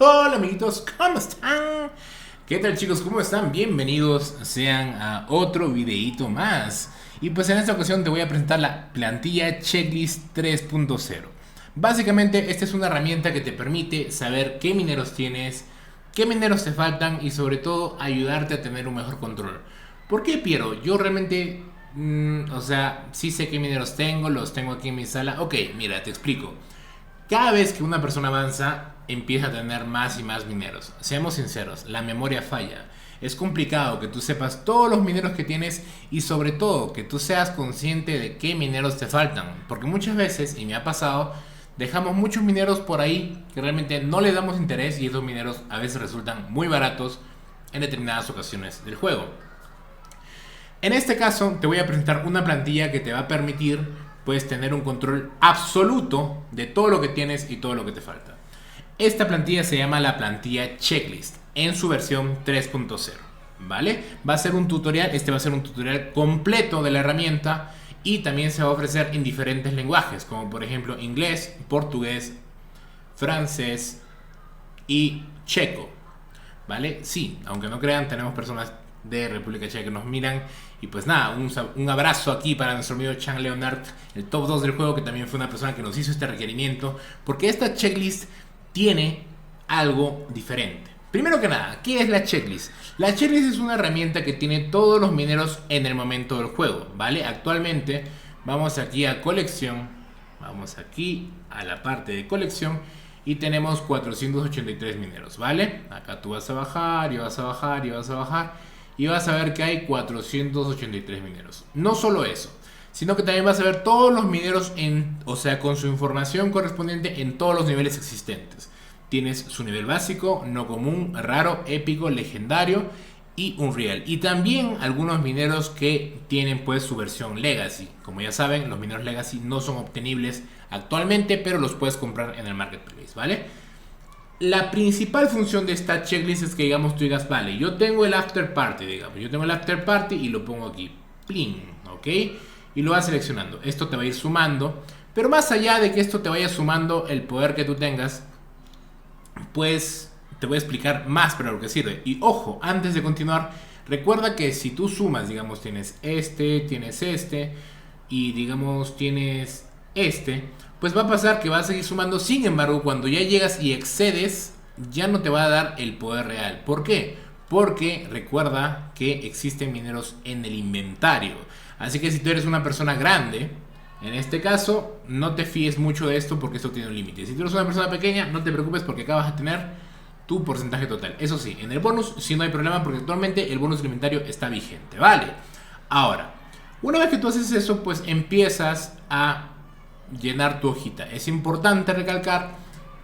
Hola amiguitos, ¿cómo están? ¿Qué tal chicos? ¿Cómo están? Bienvenidos sean a otro videíto más. Y pues en esta ocasión te voy a presentar la plantilla Checklist 3.0. Básicamente esta es una herramienta que te permite saber qué mineros tienes, qué mineros te faltan y sobre todo ayudarte a tener un mejor control. ¿Por qué, Piero? Yo realmente, sí sé qué mineros tengo, los tengo aquí en mi sala. Ok, mira, te explico. Cada vez que una persona avanza, empieza a tener más y más mineros. Seamos sinceros, la memoria falla. Es complicado que tú sepas todos los mineros que tienes y sobre todo que tú seas consciente de qué mineros te faltan. Porque muchas veces, y me ha pasado, dejamos muchos mineros por ahí que realmente no le damos interés y esos mineros a veces resultan muy baratos en determinadas ocasiones del juego. En este caso te voy a presentar una plantilla que te va a permitir pues tener un control absoluto de todo lo que tienes y todo lo que te falta. Esta plantilla se llama la plantilla Checklist en su versión 3.0, ¿vale? Va a ser un tutorial, este va a ser un tutorial completo de la herramienta y también se va a ofrecer en diferentes lenguajes, como por ejemplo inglés, portugués, francés y checo, ¿vale? Sí, aunque no crean, tenemos personas de República Checa que nos miran. Y pues nada, un abrazo aquí para nuestro amigo Chan Leonard, el top 2 del juego, que también fue una persona que nos hizo este requerimiento, porque esta checklist tiene algo diferente. Primero que nada, ¿qué es la checklist? La checklist es una herramienta que tiene todos los mineros en el momento del juego, ¿vale? Actualmente vamos aquí a colección, vamos aquí a la parte de colección y tenemos 483 mineros, ¿vale? Acá tú vas a bajar y vas a bajar y vas a bajar y vas a ver que hay 483 mineros. No solo eso, sino que también vas a ver todos los mineros con su información correspondiente en todos los niveles existentes. Tienes su nivel básico, no común, raro, épico, legendario y unreal. Y también algunos mineros que tienen pues su versión legacy. Como ya saben, los mineros legacy no son obtenibles actualmente, pero los puedes comprar en el marketplace, ¿vale? La principal función de esta checklist es que, digamos, tú digas, vale, yo tengo el after party, digamos, yo tengo el after party y lo pongo aquí, plin, ¿ok? Y lo vas seleccionando. Esto te va a ir sumando, pero más allá de que esto te vaya sumando el poder que tú tengas, pues te voy a explicar más para lo que sirve. Y ojo, antes de continuar, recuerda que si tú sumas, digamos, tienes este, y digamos, tienes este, pues va a pasar que va a seguir sumando. Sin embargo, cuando ya llegas y excedes, ya no te va a dar el poder real. ¿Por qué? Porque recuerda que existen mineros en el inventario. Así que si tú eres una persona grande, en este caso, no te fíes mucho de esto porque esto tiene un límite. Si tú eres una persona pequeña, no te preocupes porque acá vas a tener tu porcentaje total. Eso sí, en el bonus sí no hay problema porque actualmente el bonus alimentario está vigente, ¿vale? Ahora, una vez que tú haces eso, pues empiezas a llenar tu hojita. Es importante recalcar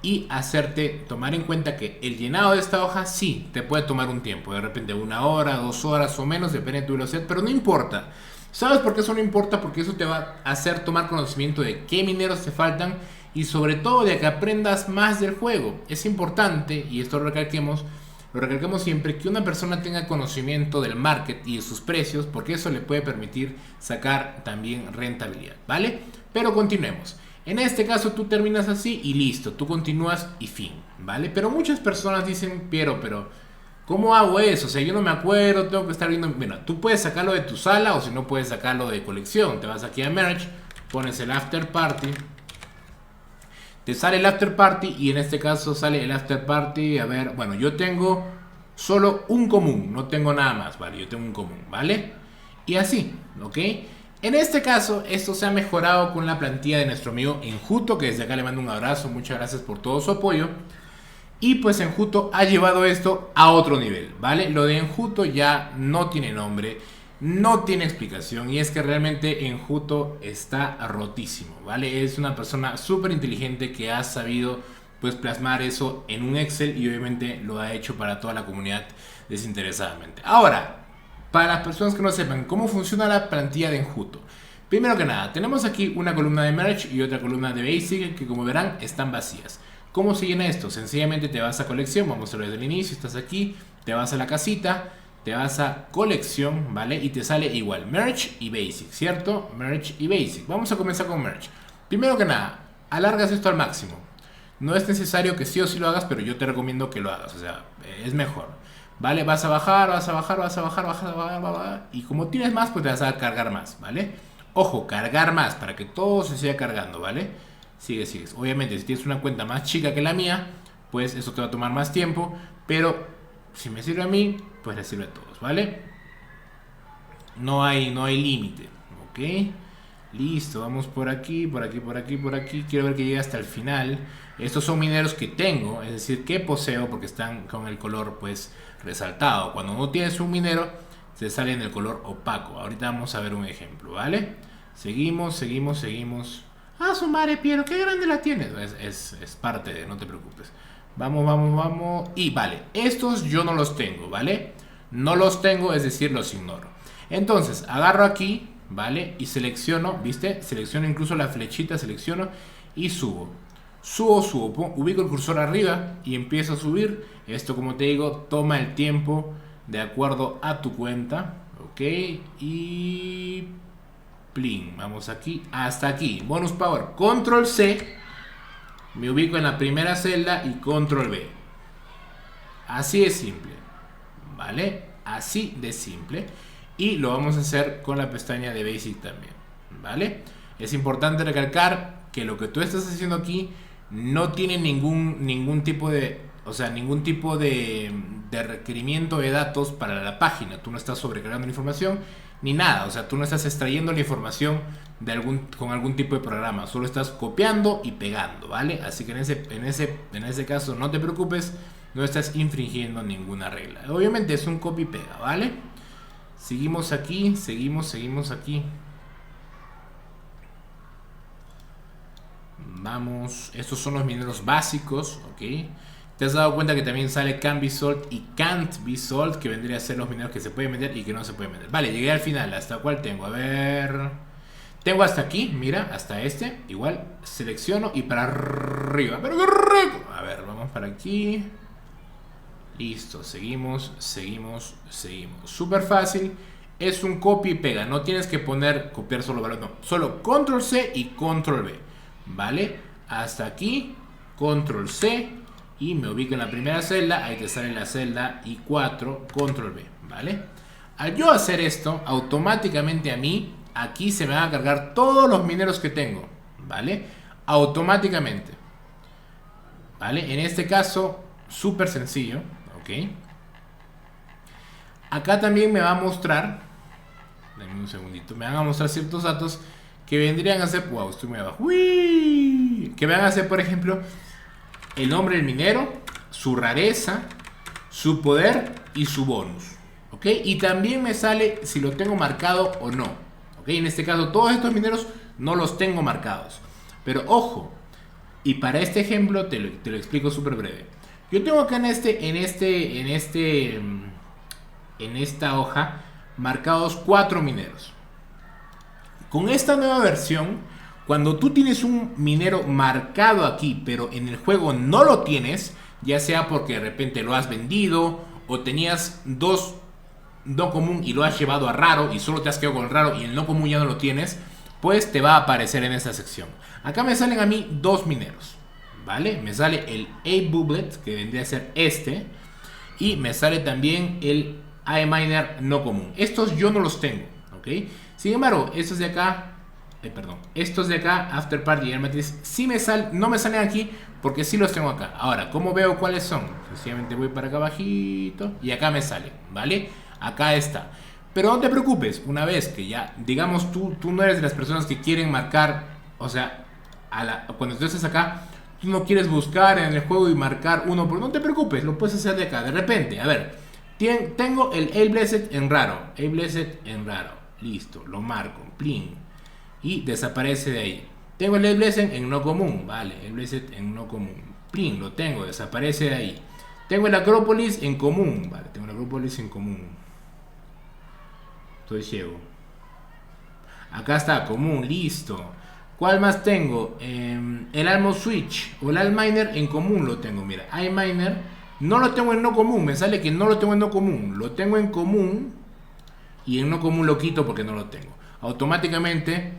y hacerte tomar en cuenta que el llenado de esta hoja sí te puede tomar un tiempo, de repente 1 hora, 2 horas o menos, depende de tu velocidad, pero no importa. ¿Sabes por qué eso no importa? Porque eso te va a hacer tomar conocimiento de qué mineros te faltan y sobre todo de que aprendas más del juego. Es importante, y esto lo recalquemos siempre, que una persona tenga conocimiento del market y de sus precios, porque eso le puede permitir sacar también rentabilidad, ¿vale? Pero continuemos. En este caso tú terminas así y listo, tú continúas y fin, ¿vale? Pero muchas personas dicen, pero ¿cómo hago eso? O sea, yo no me acuerdo, tengo que estar viendo. Bueno, tú puedes sacarlo de tu sala o si no puedes sacarlo de colección. Te vas aquí a Merge, pones el After Party, te sale el After Party y en este caso sale el After Party. A ver, bueno, yo tengo solo un común, no tengo nada más, ¿vale? Yo tengo un común, ¿vale? Y así, ¿ok? En este caso, esto se ha mejorado con la plantilla de nuestro amigo Enjuto, que desde acá le mando un abrazo, muchas gracias por todo su apoyo. Y pues Enjuto ha llevado esto a otro nivel, ¿vale? Lo de Enjuto ya no tiene nombre, no tiene explicación y es que realmente Enjuto está rotísimo, ¿vale? Es una persona súper inteligente que ha sabido pues plasmar eso en un Excel y obviamente lo ha hecho para toda la comunidad desinteresadamente. Ahora, para las personas que no sepan cómo funciona la plantilla de Enjuto. Primero que nada, tenemos aquí una columna de Merge y otra columna de Basic que como verán están vacías. ¿Cómo se llena esto? Sencillamente te vas a colección, vamos a ver desde el inicio, estás aquí, te vas a la casita, te vas a colección, ¿vale? Y te sale igual, Merge y Basic, ¿cierto? Merge y Basic. Vamos a comenzar con Merge. Primero que nada, alargas esto al máximo. no es necesario que sí o sí lo hagas, pero yo te recomiendo que lo hagas, o sea, es mejor. ¿Vale? Vas a bajar, vas a bajar, vas a bajar, vas a bajar, vas a bajar, y como tienes más, pues te vas a cargar más, ¿vale? Ojo, cargar más para que todo se siga cargando, ¿vale? Sigues. Obviamente, si tienes una cuenta más chica que la mía, pues eso te va a tomar más tiempo, pero si me sirve a mí, pues le sirve a todos, ¿vale? No hay límite, ¿ok? Listo, vamos por aquí, por aquí, por aquí, por aquí. Quiero ver que llegue hasta el final. Estos son mineros que tengo, es decir, que poseo porque están con el color pues resaltado. Cuando no tienes un minero, se sale en el color opaco. Ahorita vamos a ver un ejemplo, ¿vale? Seguimos. Ah, su madre, Piero, qué grande la tienes. Es parte de, no te preocupes. Vamos. Y vale, estos yo no los tengo, ¿vale? No los tengo, es decir, los ignoro. Entonces, agarro aquí, ¿vale? Y selecciono, ¿viste? Selecciono incluso la flechita, selecciono y subo. Subo, ubico el cursor arriba y empiezo a subir. Esto, como te digo, toma el tiempo de acuerdo a tu cuenta, ¿ok? Y... plin, vamos aquí, hasta aquí. Bonus power, control C. Me ubico en la primera celda y control V. Así de simple, ¿vale? Así de simple. Y lo vamos a hacer con la pestaña de Basic también, ¿vale? Es importante recalcar que lo que tú estás haciendo aquí no tiene ningún tipo de, o sea, ningún tipo de requerimiento de datos para la página. Tú no estás sobrecargando la información ni nada, o sea, tú no estás extrayendo la información con algún tipo de programa, solo estás copiando y pegando, ¿vale? Así que en ese caso no te preocupes, no estás infringiendo ninguna regla. Obviamente es un copy y pega, ¿vale? Seguimos aquí. Vamos, estos son los mineros básicos, ¿ok? Te has dado cuenta que también sale can be sold y can't be sold, que vendría a ser los mineros que se pueden vender y que no se pueden vender. Vale, llegué al final. ¿Hasta cuál tengo? A ver... Tengo hasta aquí, mira, hasta este. Igual, selecciono y para arriba. ¡Pero qué rico! A ver, vamos para aquí. Listo, seguimos. Súper fácil. Es un copy y pega. No tienes que copiar solo valor, no. Solo control C y control V. ¿Vale? Hasta aquí, control C. Y me ubico en la primera celda. Ahí te sale la celda I4, control V. ¿Vale? Al yo hacer esto, automáticamente a mí, aquí se me van a cargar todos los mineros que tengo. ¿Vale? Automáticamente. ¿Vale? En este caso, súper sencillo. ¿Ok? Acá también me va a mostrar, dame un segundito, me van a mostrar ciertos datos que vendrían a ser, wow, estoy muy abajo, ¡uy! Que van a ser, por ejemplo, el nombre del minero, su rareza, su poder y su bonus, ¿ok? Y también me sale si lo tengo marcado o no, ¿ok? En este caso, todos estos mineros no los tengo marcados, pero ojo, y para este ejemplo te lo explico súper breve. Yo tengo acá en esta hoja marcados 4 mineros. Con esta nueva versión, cuando tú tienes un minero marcado aquí, pero en el juego no lo tienes, ya sea porque de repente lo has vendido o tenías 2 no común y lo has llevado a raro y solo te has quedado con el raro y el no común ya no lo tienes, pues te va a aparecer en esta sección. Acá me salen a mí 2 mineros, ¿vale? Me sale el A-Bublet, que vendría a ser este, y me sale también el iMiner no común. Estos yo no los tengo, ¿ok? Sin embargo, estos de acá, After Party y Matrix, sí no me salen aquí porque sí los tengo acá. Ahora, ¿cómo veo cuáles son? Sencillamente voy para acá abajito y acá me salen, ¿vale? Acá está. Pero no te preocupes, una vez que ya, digamos, tú no eres de las personas que quieren marcar, o sea, cuando tú estés acá, tú no quieres buscar en el juego y marcar uno por... No te preocupes, lo puedes hacer de acá. De repente, a ver, tengo el A-Blessed en raro. Listo, lo marco, plin. Y desaparece de ahí. Tengo el A-Blessed en no común. Vale, A-Blessed en no común. Plin, lo tengo, desaparece de ahí. Tengo el Acrópolis en común. Vale, tengo el Acrópolis en común. Estoy ciego. Acá está, común, listo. ¿Cuál más tengo? El Almo Switch o el Alminer en común lo tengo. Mira, iMiner no lo tengo en no común. Me sale que no lo tengo en no común. Lo tengo en común y en no común lo quito porque no lo tengo. Automáticamente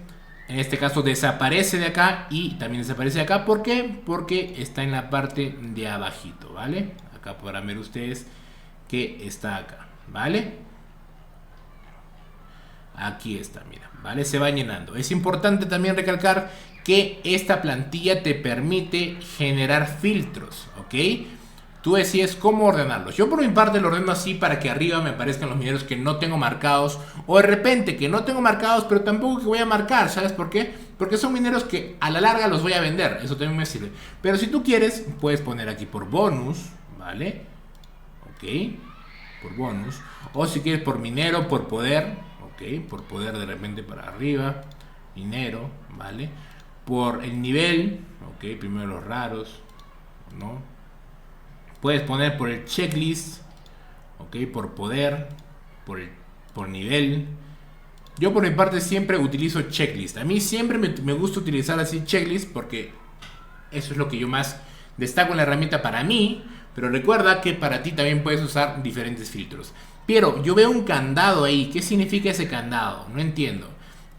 En este caso desaparece de acá y también desaparece de acá. ¿Por qué? Porque está en la parte de abajito, ¿vale? Acá podrán ver ustedes que está acá, ¿vale? Aquí está, mira, ¿vale? Se va llenando. Es importante también recalcar que esta plantilla te permite generar filtros, ¿ok? Tú decides cómo ordenarlos. Yo por mi parte lo ordeno así para que arriba me aparezcan los mineros que no tengo marcados. O de repente que no tengo marcados, pero tampoco que voy a marcar. ¿Sabes por qué? Porque son mineros que a la larga los voy a vender. Eso también me sirve. Pero si tú quieres, puedes poner aquí por bonus, ¿vale? Ok, por bonus. O si quieres por minero, por poder. Ok, por poder de repente para arriba. Minero, ¿vale? Por el nivel. Ok, primero los raros, ¿no? Puedes poner por el checklist, ok, por poder, por nivel. Yo por mi parte siempre utilizo checklist. A mí siempre me gusta utilizar así checklist porque eso es lo que yo más destaco en la herramienta para mí. Pero recuerda que para ti también puedes usar diferentes filtros. Pero yo veo un candado ahí. ¿Qué significa ese candado? No entiendo.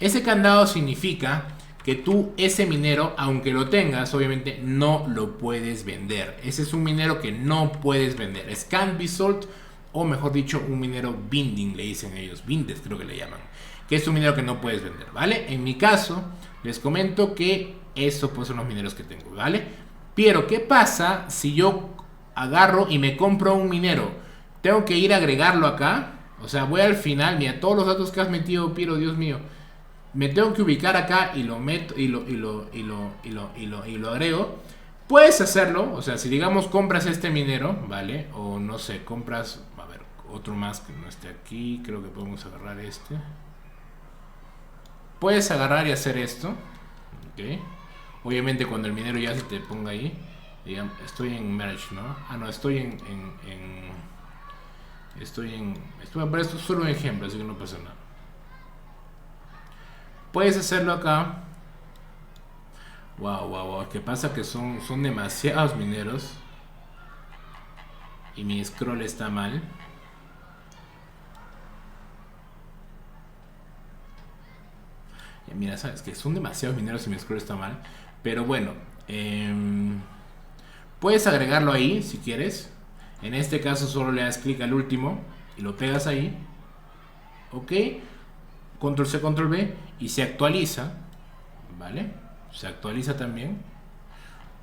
Ese candado significa que tú ese minero, aunque lo tengas, obviamente no lo puedes vender. Ese es un minero que no puedes vender. Es can't be sold, o mejor dicho, un minero binding, le dicen ellos. Binded creo que le llaman. Que es un minero que no puedes vender, ¿vale? En mi caso, les comento que eso pues son los mineros que tengo, ¿vale? Pero, ¿qué pasa si yo agarro y me compro un minero? Tengo que ir a agregarlo acá. O sea, voy al final, mira, todos los datos que has metido, Piero, Dios mío. Me tengo que ubicar acá y lo meto y lo agrego. Puedes hacerlo, o sea, si digamos compras este minero, ¿vale? O no sé, compras, a ver, otro más que no esté aquí, creo que podemos agarrar este. Puedes agarrar y hacer esto, ¿ok? Obviamente cuando el minero ya se te ponga ahí, digamos, estoy en merge, ¿no? Ah, no, pero esto es solo un ejemplo, así que no pasa nada. Puedes hacerlo acá. Wow. ¿Qué pasa? Que son demasiados mineros. Y mi scroll está mal. Mira, sabes que son demasiados mineros y mi scroll está mal. Pero bueno. Puedes agregarlo ahí si quieres. En este caso solo le das clic al último. Y lo pegas ahí. Ok. Control C, Control V. Y se actualiza. ¿Vale? Se actualiza también.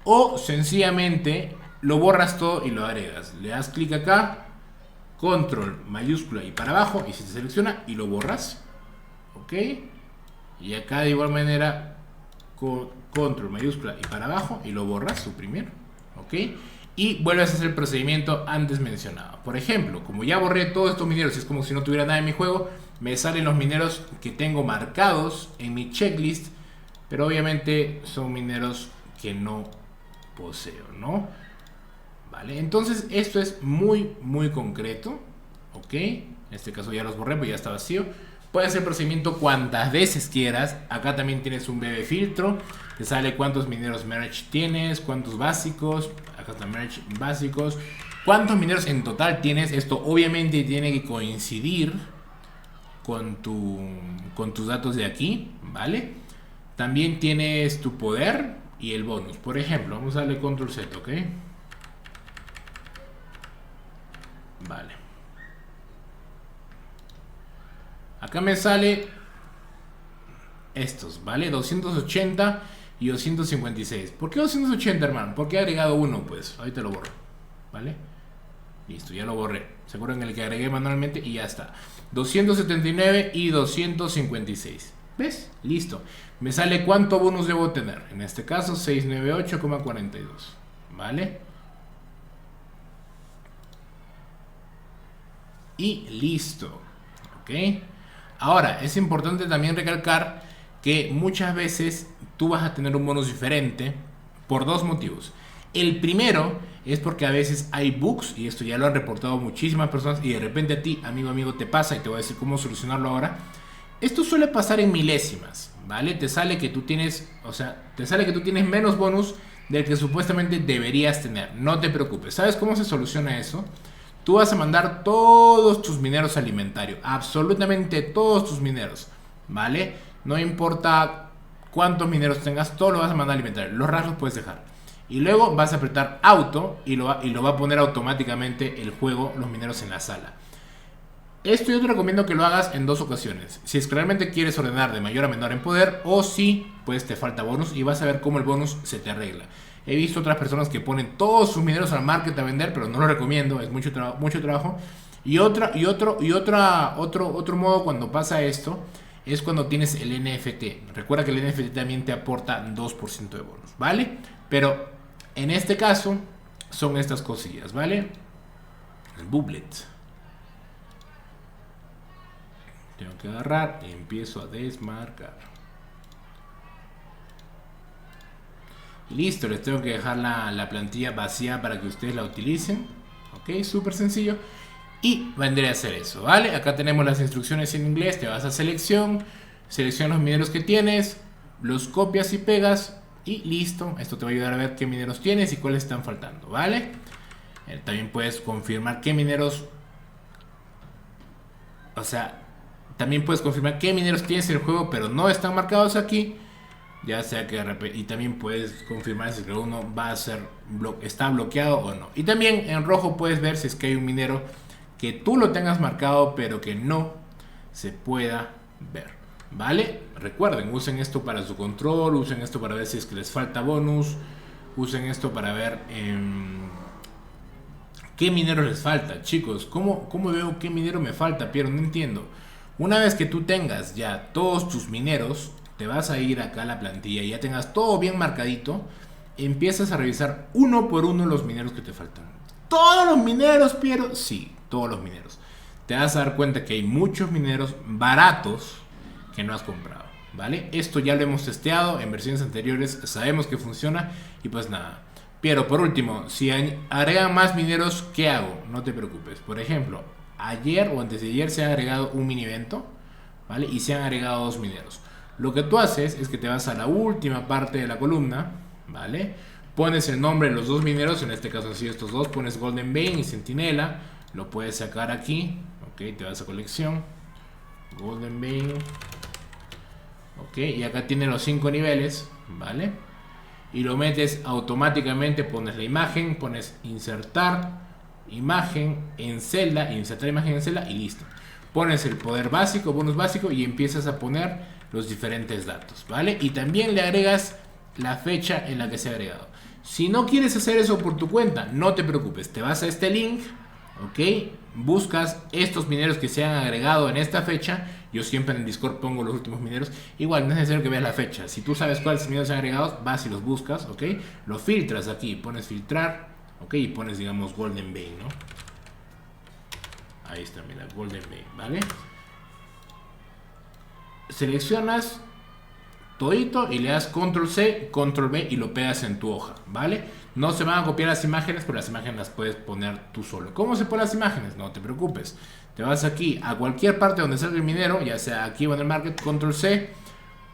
O sencillamente lo borras todo y lo agregas. Le das clic acá, control mayúscula y para abajo, y se te selecciona y lo borras. Ok. Y acá de igual manera, control mayúscula y para abajo y lo borras, suprimir. Ok. Y vuelves a hacer el procedimiento antes mencionado. Por ejemplo, como ya borré todos estos mineros, es como si no tuviera nada en mi juego, me salen los mineros que tengo marcados en mi checklist. Pero obviamente son mineros que no poseo, ¿no? Vale, entonces esto es muy concreto. Ok, en este caso ya los borré, pues ya está vacío. Puedes hacer el procedimiento cuantas veces quieras. Acá también tienes un BB filtro. Te sale cuántos mineros merge tienes, cuántos básicos. Acá están merge básicos. Cuántos mineros en total tienes. Esto obviamente tiene que coincidir con tus datos de aquí, ¿vale? También tienes tu poder y el bonus. Por ejemplo, vamos a darle control Z, ¿ok? Vale. Acá me sale estos, ¿vale? 280 y 256. ¿Por qué 280, hermano? Porque he agregado uno, pues. Ahorita lo borro, ¿vale? Listo, ya lo borré. ¿Se acuerdan el que agregué manualmente? Y ya está. 279 y 256. ¿Ves? Listo. Me sale cuánto bonus debo tener. En este caso, 698,42. ¿Vale? Y listo. ¿Ok? Ahora, es importante también recalcar que muchas veces tú vas a tener un bonus diferente por dos motivos. El primero es porque a veces hay bugs, y esto ya lo han reportado muchísimas personas, y de repente a ti, amigo, te pasa, y te voy a decir cómo solucionarlo ahora. Esto suele pasar en milésimas, ¿vale? Te sale que tú tienes, menos bonus del que supuestamente deberías tener. No te preocupes. ¿Sabes cómo se soluciona eso? Tú vas a mandar todos tus mineros al inventario, absolutamente todos tus mineros, ¿vale? No importa cuántos mineros tengas, todo lo vas a mandar al inventario. Los rasgos puedes dejar. Y luego vas a apretar auto y lo va a poner automáticamente el juego, los mineros en la sala. Esto yo te recomiendo que lo hagas en 2 ocasiones. Si es que realmente quieres ordenar de mayor a menor en poder, o si pues te falta bonus y vas a ver cómo el bonus se te arregla. He visto otras personas que ponen todos sus mineros al market a vender, pero no lo recomiendo, es mucho trabajo. Y otro modo cuando pasa esto es cuando tienes el NFT. Recuerda que el NFT también te aporta 2% de bonus, ¿vale? Pero en este caso son estas cosillas, ¿vale? El booklet. Tengo que agarrar y empiezo a desmarcar. Listo, les tengo que dejar la plantilla vacía para que ustedes la utilicen. Ok, súper sencillo. Y vendré a hacer eso, ¿vale? Acá tenemos las instrucciones en inglés. Te vas a selecciona los mineros que tienes, los copias y pegas y listo. Esto te va a ayudar a ver qué mineros tienes y cuáles están faltando, ¿vale? También puedes confirmar qué mineros... O sea, también puedes confirmar qué mineros tienes en el juego, pero no están marcados aquí. Ya sea que y también puedes confirmar si uno va a ser está bloqueado o no. Y también en rojo puedes ver si es que hay un minero que tú lo tengas marcado pero que no se pueda ver, ¿vale? Recuerden, usen esto para su control, usen esto para ver si es que les falta bonus, usen esto para ver qué minero les falta. Chicos, ¿cómo veo qué minero me falta? Pero no entiendo. Una vez que tú tengas ya todos tus mineros, te vas a ir acá a la plantilla y ya tengas todo bien marcadito, empiezas a revisar uno por uno los mineros que te faltan. ¿Todos los mineros, Piero? Sí, todos los mineros. Te vas a dar cuenta que hay muchos mineros baratos que no has comprado, ¿vale? Esto ya lo hemos testeado en versiones anteriores, sabemos que funciona y pues nada. Piero, por último, si agregan más mineros, ¿qué hago? No te preocupes. Por ejemplo, ayer o antes de ayer se ha agregado un mini evento, ¿vale? Y se han agregado 2 mineros. Lo que tú haces es que te vas a la última parte de la columna, ¿vale? Pones el nombre de los 2 mineros, en este caso han sido estos 2, pones Golden Vein y Centinela, lo puedes sacar aquí, ok, te vas a colección, Golden Vein, ok, y acá tiene los 5 niveles, ¿vale? Y lo metes automáticamente, pones la imagen, pones insertar imagen en celda, insertar imagen en celda y listo. Pones el poder básico, bonus básico y empiezas a poner los diferentes datos, ¿vale? Y también le agregas la fecha en la que se ha agregado. Si no quieres hacer eso por tu cuenta, no te preocupes, te vas a este link, ¿ok? Buscas estos mineros que se han agregado en esta fecha. Yo siempre en el Discord pongo los últimos mineros. Igual no es necesario que veas la fecha. Si tú sabes cuáles mineros se han agregado, vas y los buscas, ¿ok? Los filtras aquí, pones filtrar, ¿ok? Y pones, digamos, Golden Vein, ¿no? Ahí está, mira, Golden Vein, ¿vale? Seleccionas todito y le das control C, control V y lo pegas en tu hoja, ¿vale? No se van a copiar las imágenes, pero las imágenes las puedes poner tú solo. ¿Cómo se ponen las imágenes? No te preocupes. Te vas aquí a cualquier parte donde salga el minero, ya sea aquí o en el market, control C,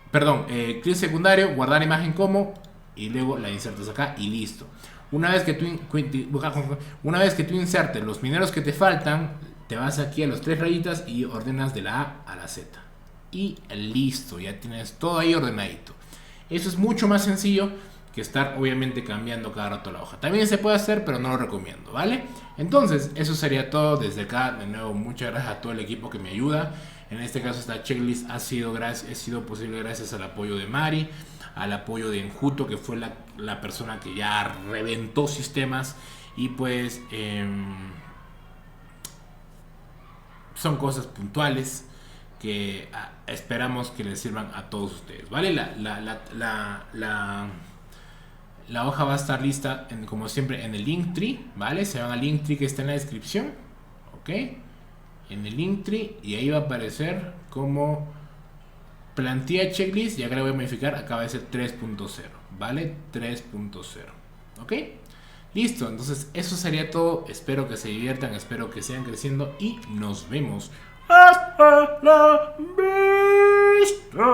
perdón, clic secundario, guardar imagen como, y luego la insertas acá y listo. Una vez que tú insertes los mineros que te faltan, te vas aquí a los 3 rayitas y ordenas de la A a la Z. Y listo, ya tienes todo ahí ordenadito. Eso es mucho más sencillo que estar obviamente cambiando cada rato la hoja. También se puede hacer, pero no lo recomiendo, ¿vale? Entonces, eso sería todo desde acá. De nuevo, muchas gracias a todo el equipo que me ayuda. En este caso, esta checklist ha sido posible gracias al apoyo de Mari, al apoyo de Enjuto, que fue la persona que ya reventó sistemas. Y pues son cosas puntuales que esperamos que les sirvan a todos ustedes, ¿vale? La hoja va a estar lista, como siempre, en el Linktree, ¿vale? Se van al Linktree que está en la descripción, ¿ok? En el Linktree, y ahí va a aparecer como plantilla checklist, y acá le voy a modificar, acá va a ser 3.0, ¿vale? 3.0, ¿ok? Listo, entonces eso sería todo. Espero que se diviertan, espero que sigan creciendo y nos vemos. ¡Hasta la vista!